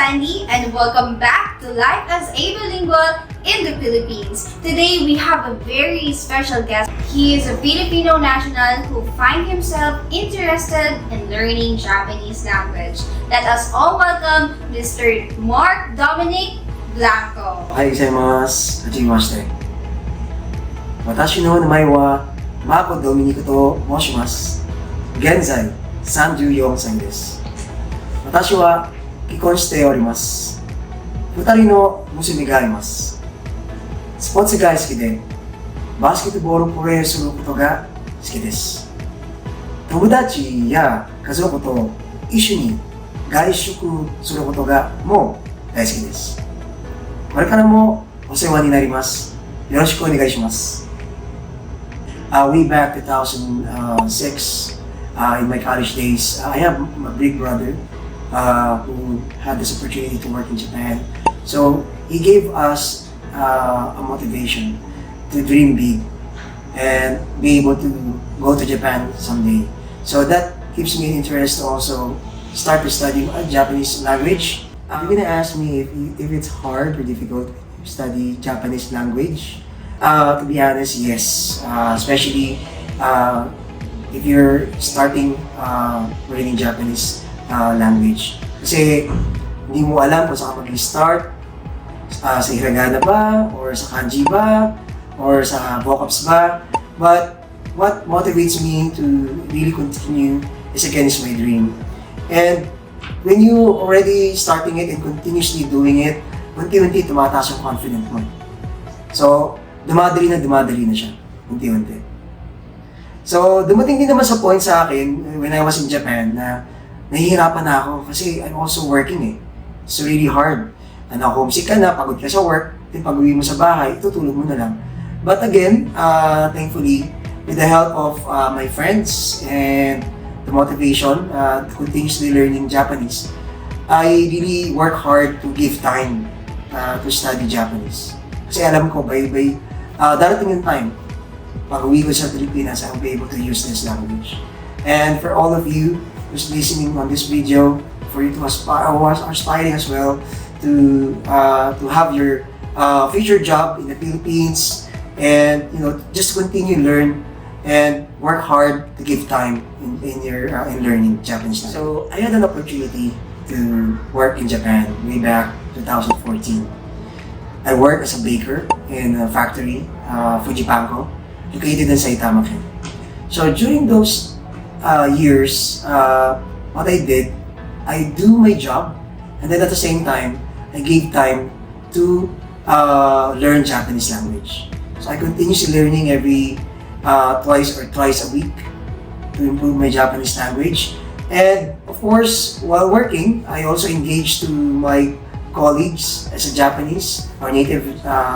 Sandy, and welcome back to Life as a Bilingual in the Philippines. Today we have a very special guest. He is a Filipino national who finds himself interested in learning Japanese language. Let us all welcome Mr. Mark Dominic Blanco. おはようございます。はじめまして。私の名前はマーコ・ドミニクと申します。現在34歳です。私は既婚しております。2人の娘がいます。スポーツが好きで、バスケットボールプレーすることが好きです。友達や家族と一緒に外食することがもう大好きです。これからもお世話になります。よろしくお願いします。Way back 2006, in my college days, I have a big brother who had this opportunity to work in Japan. So he gave us a motivation to dream big and be able to go to Japan someday. So that gives me interest to also start to study Japanese language. You're gonna ask me if it's hard or difficult to study Japanese language. To be honest, yes. Especially if you're starting learning Japanese language. Kasi hindi mo alam kung saan mag-start, sa hiragana ba, or sa kanji ba, or sa vocabs ba. But what motivates me to really continue is again is my dream. And when you already starting it and continuously doing it, unti-unti tumataas yung confidence mo. So, dumadali na siya. Unti-unti. So, dumating din naman sa point sa akin when I was in Japan na nahihirapan na ako kasi I'm also working eh. It's really hard. Homesick ka na, pagod ka sa work, then pag-uwi mo sa bahay, tutulog mo na lang. But again, thankfully, with the help of my friends and the motivation to continuously learning Japanese, I really work hard to give time to study Japanese. Kasi alam ko, darating yung time, pag-uwi ko sa Pilipinas, I'll be able to use this language. And for all of you who's listening on this video, for you to aspire or aspiring as well to have your future job in the Philippines, and just continue learn and work hard to give time in learning Japanese. So I had an opportunity to work in Japan way back 2014. I worked as a baker in a factory, Fujipanko, located in Saitama. So during those years, what I did, I do my job, and then at the same time, I gave time to learn Japanese language. So I continuously learning every twice a week to improve my Japanese language. And of course, while working, I also engaged to my colleagues as a Japanese or native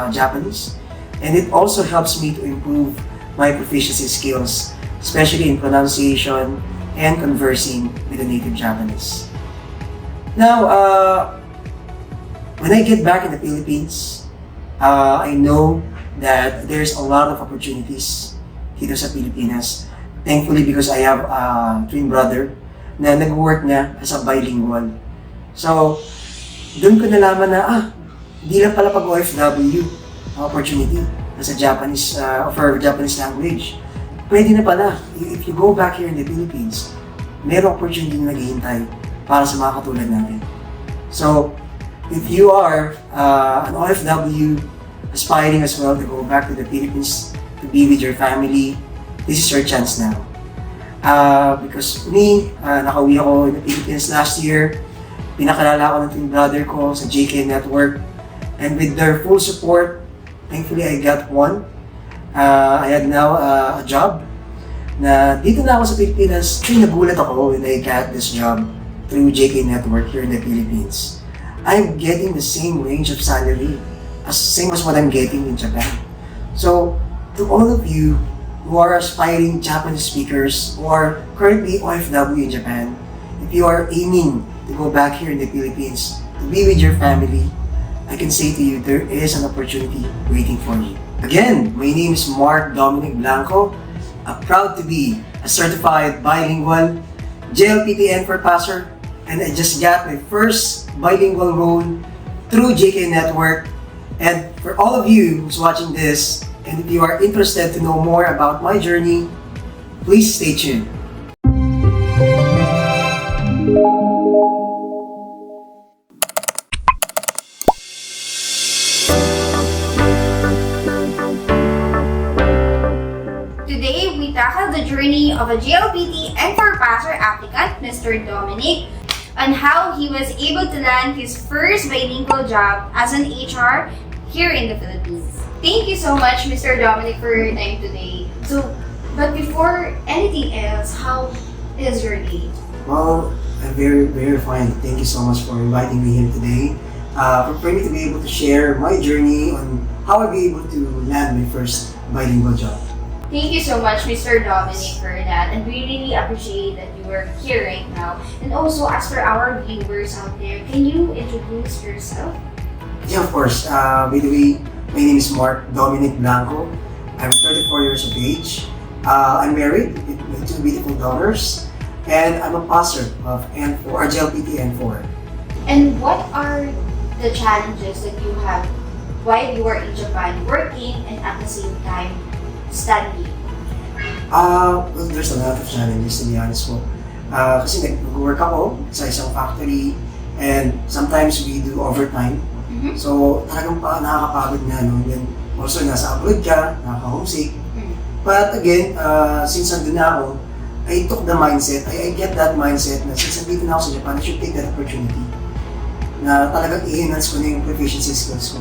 Japanese. And it also helps me to improve my proficiency skills, especially in pronunciation and conversing with the native Japanese. Now, when I get back in the Philippines, I know that there's a lot of opportunities dito sa Pilipinas. Thankfully, because I have a twin brother na nag-work na as a bilingual. So, doon ko nalaman na, hindi lang pala pag OFW opportunity as a Japanese, for Japanese language. Pwede na pala, if you go back here in the Philippines, mayroong opportunity na naghihintay para sa mga katulad natin. So, if you are an OFW aspiring as well to go back to the Philippines to be with your family, this is your chance now. Because me, nakauwi ako in the Philippines last year, pinakalala ko ng twin brother ko sa JK Network, and with their full support, thankfully I got one. I had now a job na dito na ako sa Pilipinas. Nagulat ako when I got this job through JK Network here in the Philippines. I'm getting the same range of salary same as what I'm getting in Japan. So, to all of you who are aspiring Japanese speakers or currently OFW in Japan, if you are aiming to go back here in the Philippines to be with your family, I can say to you, there is an opportunity waiting for you. Again, my name is Mark Dominic Blanco. I'm proud to be a certified bilingual JLPT N4 PASSER and I just got my first bilingual role through JK Network. And for all of you who's watching this, and if you are interested to know more about my journey, please stay tuned. Today, we tackle the journey of a JLPT N4 PASSER applicant, Mr. Dominic, on how he was able to land his first bilingual job as an HR here in the Philippines. Thank you so much, Mr. Dominic, for your time today. But before anything else, how is your day? Well, I'm very, very fine. Thank you so much for inviting me here today. For me to be able to share my journey on how I'll be able to land my first bilingual job. Thank you so much, Mr. Dominic, for that. And we really appreciate that you are here right now. And also, as for our viewers out there, can you introduce yourself? Yeah, of course. By the way, my name is Mark Dominic Blanco. I'm 34 years of age. I'm married with two beautiful daughters, and I'm a passer of N4, or JLPT N4. And what are the challenges that you have while you are in Japan working and at the same time studying? Well, there's a lot of challenges, to be honest po. Kasi nag-work ako sa isang factory, and sometimes we do overtime. Mm-hmm. So, talagang nakakapagod na, no? And then, also, nasa abroad ka, nakaka-homesick. Mm-hmm. But again, since nandun na ako, I took the mindset, I get that mindset na since nandito na ako sa Japan, I should take that opportunity na talagang i-enhance ko na yung proficiency skills ko.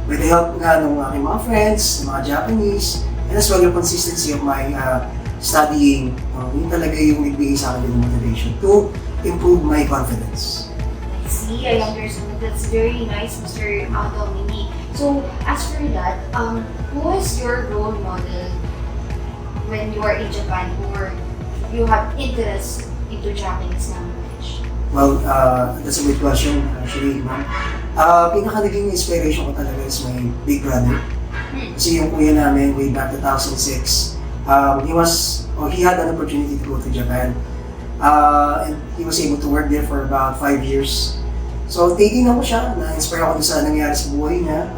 With the help nga ng aking mga friends, ng mga Japanese, and as well yung consistency of my studying, yun talaga yung nagbigay sa akin ng motivation to improve my confidence. I see, I understand. That's very nice, Mr. Dominic. So, as for that, who is your role model when you are in Japan or you have interest into Japanese language? Well, that's a good question, actually, ma'am. Pinaka naging inspiration ko talaga is my big brother. Kasi yung kuya namin, way back 2006, he had an opportunity to go to Japan. And he was able to work there for about 5 years. So, taking ako siya, na-inspire ako sa nangyari sa buhay niya.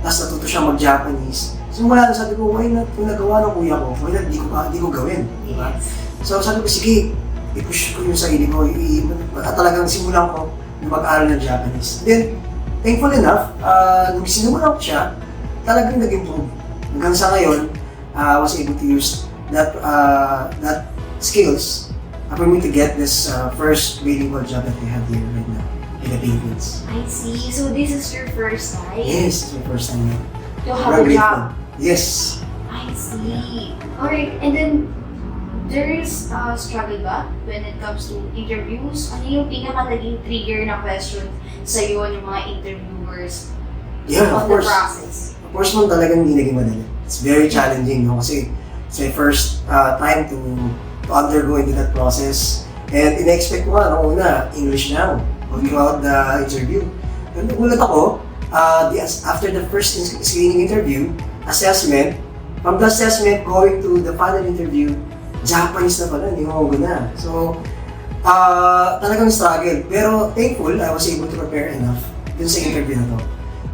Tapos natuto siya mag-Japanese. So, mula na sabi ko, why not, kung nagawa ng kuya ko, why not di ko gawin? Diba? So, sabi ko, sige, i-push ko yung sarili ko, talagang simulan ko na mag-aral ng Japanese. Then, thankful enough, nung sinubukan ko siya, talagang nag-improve. Hanggang sa ngayon, I was able to use that skills for me to get this first bilingual job that we have here right now in the Philippines. I see. So this is your first time? Yes, it's my first time. To have a job? Yes. I see. Alright, and then there is a struggle ba when it comes to interviews? Ano yung pinaka naging trigger na question sa'yo ng mga interviewers Yeah, on of the course. process? Of course, man, talagang hindi naging madali. It's very challenging, no? Kasi it's my first time to undergo into that process. And in-expect ko nga, noong una, English now, throughout the interview. And nagulat ako, after the first screening interview, assessment, from the assessment going to the final interview, Japanese na pala, Nihongo na. So, talagang struggle. Pero thankful, I was able to prepare enough dun sa interview na to.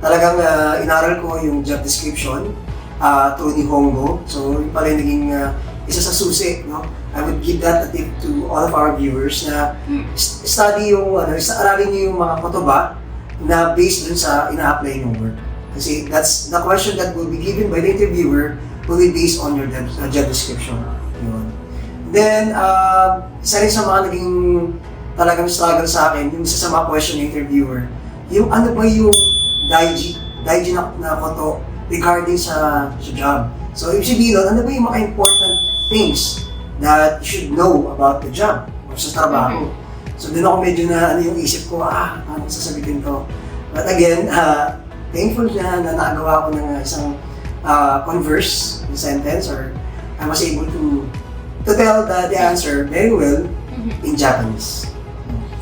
Talagang inaral ko yung job description to Nihongo. So, yung pala yung naging isa sa susi, no? I would give that a tip to all of our viewers na study yung, aralin niyo yung mga kotoba na based dun sa ina-apply ng work. Kasi that's the question that will be given by the interviewer will be based on your job description. Yun. Then, isa rin sa mga naging talagang struggle sa akin, yung isa sa mga question ng interviewer, yung ano ba yung daiji na koto regarding sa job. So, ibig sabihin nun, ano ba yung mga important things that you should know about the job or sa trabaho. So, doon ako medyo na yung isip ko, paano sasabihin to? But again, thankful na nagawa ko ng isang converse sentence or I was able to tell the answer very well in Japanese.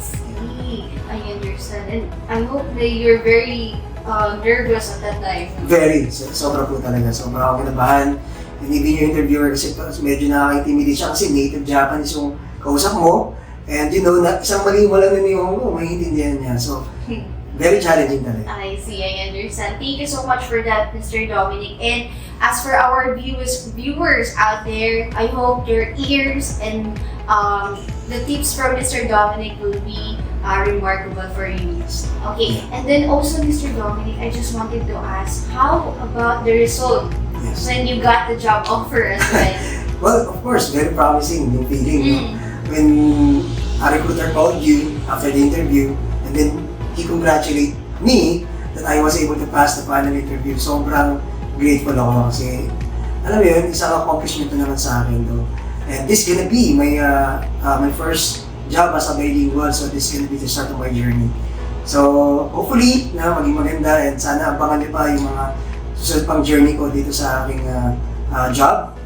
See, I understand. And I hope that you're very nervous at that time. Very. Sobra po talaga. Sobra ako kinabahan. And even yung interviewer kasi medyo nakaka-intimidate siya kasi native Japanese yung kausap mo. And na isang mali mo lang na yung maintindihan niya. So, very challenging talaga. I see, I understand. Thank you so much for that, Mr. Dominic. And as for our viewers out there, I hope your ears and the tips from Mr. Dominic will be remarkable for you. Okay, and then also, Mr. Dominic, I just wanted to ask, how about the result when you got the job offer as well? Well, of course, very promising yung feeling. When a recruiter called you after the interview, and then he congratulated me that I was able to pass the final interview. Sobrang grateful ako kasi, alam mo yun, isang accomplishment na naman sa akin to. And this gonna be my my first job as a bilingual, so this gonna be the start of my journey. So, hopefully, maging maganda, and sana abangan niyo pa yung mga susunod pang journey ko dito sa aking job.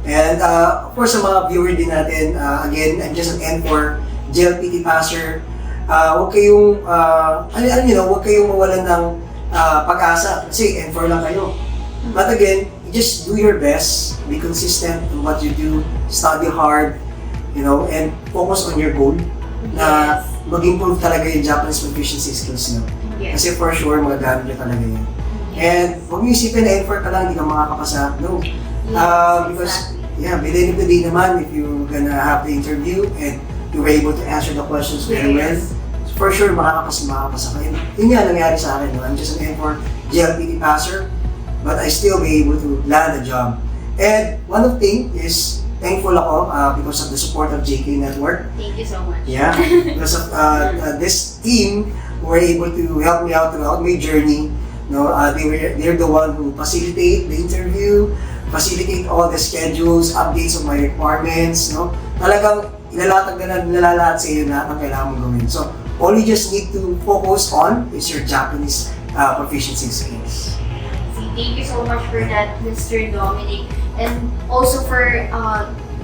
And of course, sa mga viewer din natin, again, I'm just an N4 JLPT PASSER. Huwag kayong, huwag kayong mawalan ng pag-asa kasi N4 lang kayo. But again, just do your best, be consistent in what you do, study hard, and focus on your goal na mag-improve talaga yung Japanese proficiency skills nyo. Kasi for sure, magagamit nyo talaga yan. And huwag nyo isipin na N4 ka lang, hindi ka makakapasa. No. Because, by the end of the day naman, if you're gonna have the interview and you were able to answer the questions very well, for sure, makakapasa ka. Yun nga nangyari sa akin. I'm just an N4 JLPT PASSER, but I still be able to land a job. And one of the things is, thankful ako because of the support of JK Network. Thank you so much. Yeah, because of this team who were able to help me out throughout my journey. They're the one who facilitate the interview, facilitate all the schedules, updates of my requirements. Talagang nilalatag sa iyo lahat ng kailangan mong gawin. So, all you just need to focus on is your Japanese proficiency skills. Thank you so much for that, Mr. Dominic. And also for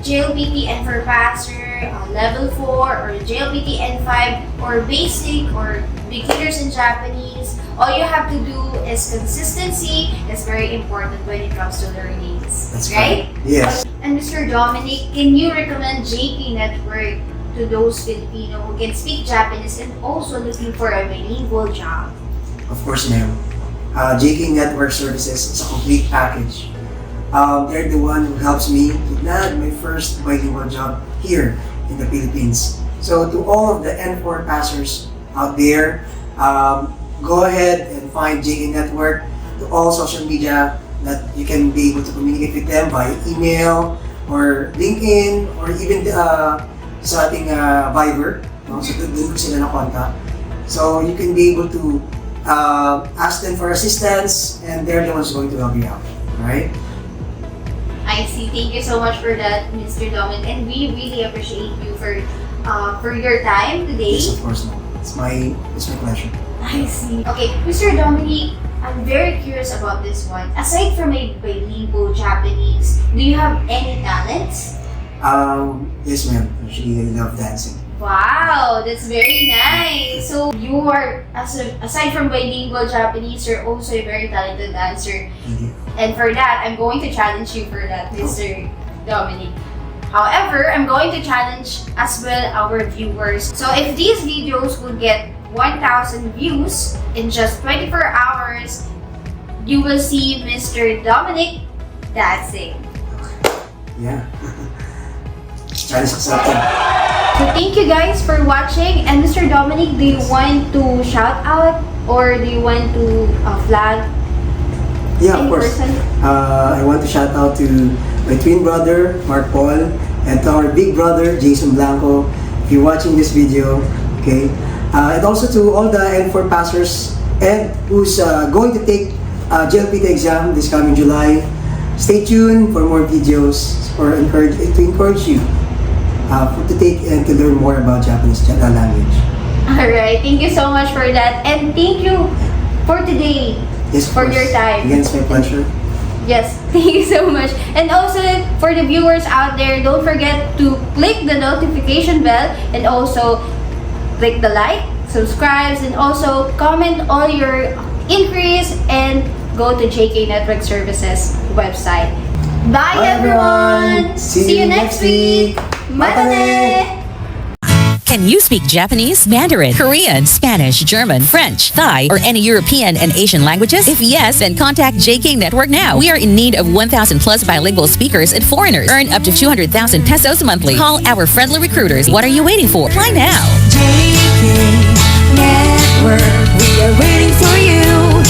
JLPT N4 PASSER, Level 4, or JLPT N5, or Basic, or Beginners in Japanese, all you have to do is consistency is very important when it comes to learning. That's right? Yes. And Mr. Dominic, can you recommend JK Network to those Filipino who can speak Japanese and also looking for a bilingual job? Of course, ma'am. JK Network Services is a complete package. They're the one who helps me to land my first bilingual job here in the Philippines. So to all of the N4 passers out there, go ahead and find JK Network to all social media that you can be able to communicate with them via email or LinkedIn or even sa ating Viber. So doon ko sila na-contact. So you can be able to ask them for assistance, and they're the ones going to help you out. Right? I see. Thank you so much for that, Mr. Dominic, and we really appreciate you for your time today. Yes, of course. It's my pleasure. I see. Okay, Mr. Dominic, I'm very curious about this one. Aside from a bilingual Japanese, do you have any talents? Yes, ma'am. Actually, I love dancing. Wow, that's very nice. So you are, aside from bilingual Japanese, you're also a very talented dancer. And for that, I'm going to challenge you for that, Mr. Dominic. However, I'm going to challenge as well our viewers. So if these videos will get 1,000 views in just 24 hours, you will see Mr. Dominic dancing. Yeah. Challenge accepted. So thank you guys for watching. And Mr. Dominic, do you want to shout out or do you want to flag? Yeah, of course. I want to shout out to my twin brother, Mark Paul, and to our big brother, Jason Blanco, if you're watching this video, okay? And also to all the N4 passers and who's going to take JLPT exam this coming July. Stay tuned for more videos to encourage you to take and to learn more about Japanese language. Alright, thank you so much for that. And thank you for today. Yes, for your time. Again, it's my pleasure. Yes, thank you so much. And also, for the viewers out there, don't forget to click the notification bell and also click the like, subscribe, and also comment all your inquiries and go to JK Network Services website. Bye everyone! See you next week! Matane! Can you speak Japanese, Mandarin, Korean, Spanish, German, French, Thai, or any European and Asian languages? If yes, then contact JK Network now. We are in need of 1,000 plus bilingual speakers and foreigners. Earn up to 200,000 pesos monthly. Call our friendly recruiters. What are you waiting for? Apply now. JK Network, we are waiting for you.